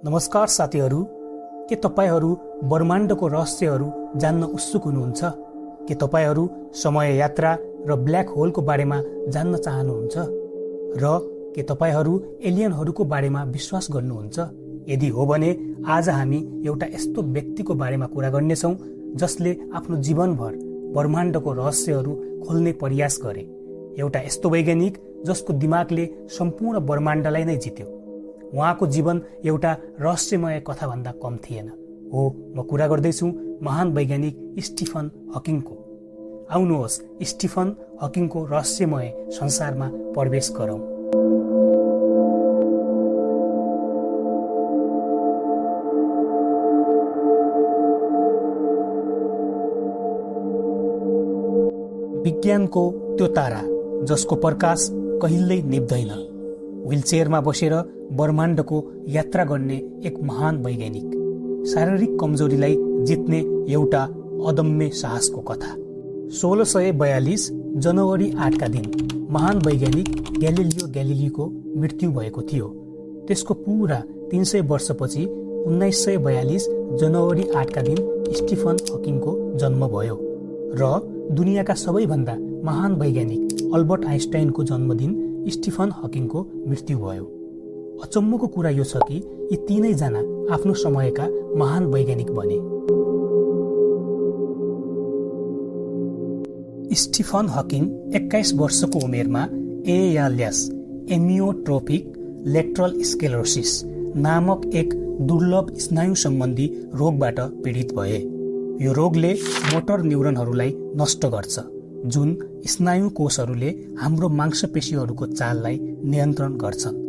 नमस्कार साथीहरू, के तपाईहरू ब्रह्माण्डको रहस्यहरू जान्न उत्सुक हुनुहुन्छ? के तपाईहरू समय यात्रा र ब्ल्याक होलको बारेमा जान्न चाहनुहुन्छ? र के तपाईहरू एलियनहरूको बारेमा विश्वास गर्नुहुन्छ? यदि हो भने आज हामी एउटा यस्तो व्यक्तिको बारेमा कुरा गर्नेछौँ जसले आफ्नो जीवनभर ब्रह्माण्डको रहस्यहरू खोल्ने प्रयास गरे। एउटा यस्तो वैज्ञानिक जसको दिमागले सम्पूर्ण ब्रह्माण्डलाई नै जित्यो। उहाँको जीवन एउटा रहस्यमय कथाभन्दा कम थिएन। हो, म कुरा गर्दैछु महान वैज्ञानिक स्टिफन हकिङको। आउनुहोस् स्टिफन हकिङको रहस्यमय संसारमा प्रवेश गरौँ। विज्ञानको त्यो तारा जसको प्रकाश कहिल्यै निभ्दैन, व्हीलचेयरमा बसेर ब्रह्माण्डको यात्रा गर्ने एक महान वैज्ञानिक, शारीरिक कमजोरीलाई जित्ने एउटा अदम्य साहसको कथा। 1642 जनवरी 8 का दिन महान वैज्ञानिक ग्यालिलियो ग्यालिलीको मृत्यु भएको थियो। त्यसको पूरा 300 वर्षपछि 1942 जनवरी 8 का दिन स्टिफन हकिङको जन्म भयो र दुनियाँका सबैभन्दा महान वैज्ञानिक अल्बर्ट आइन्स्टाइनको जन्मदिन स्टिफन हकिङको मृत्यु भयो। अचम्मको कुरा यो छ कि यी तीनैजना आफ्नो समयका महान वैज्ञानिक बने। स्टिफन हकिङ 21 वर्षको उमेरमा एएलएस एमियोट्रोफिक लेटरल स्क्लेरोसिस नामक एक दुर्लभ स्नायु सम्बन्धी रोगबाट पीडित भए। यो रोगले मोटर न्युरोनहरूलाई नष्ट गर्छ, जुन स्नायु कोषहरूले हाम्रो मांसपेशीहरूको चाललाई नियन्त्रण गर्छन्।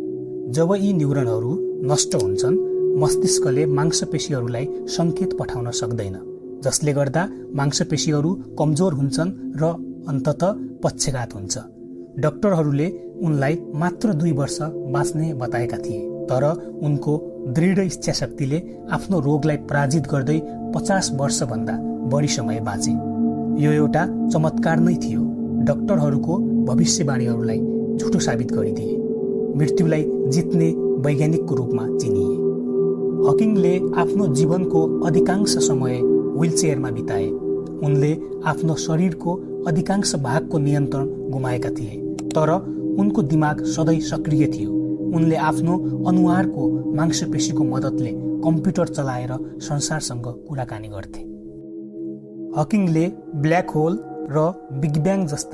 जब यी न्युरोनहरू नष्ट हुन्छन्, मस्तिष्कले मांसपेशीहरूलाई सङ्केत पठाउन सक्दैन, जसले गर्दा मांसपेशीहरू कमजोर हुन्छन् र अन्ततः पक्षघात हुन्छ। डाक्टरहरूले उनलाई मात्र 2 वर्ष बाँच्ने बताएका थिए, तर उनको दृढ इच्छाशक्तिले आफ्नो रोगलाई पराजित गर्दै 50 वर्षभन्दा बढी समय बाँचे। यो एउटा चमत्कार नै थियो। डाक्टरहरूको भविष्यवाणीहरूलाई झुटो साबित गरिदिए, मृत्युलाई जित्ने वैज्ञानिकको रूपमा चिनिए। हकिङले आफ्नो जीवनको अधिकांश समय व्हीलचेयरमा बिताए। उनले आफ्नो शरीरको अधिकांश भागको नियन्त्रण गुमाएका थिए, तर उनको दिमाग सधैँ सक्रिय थियो। उनले आफ्नो अनुहारको मांसपेशीको मद्दतले कम्प्युटर चलाएर संसारसँग कुराकानी गर्थे। हकिङले ब्ल्याक होल र बिग ब्याङ जस्ता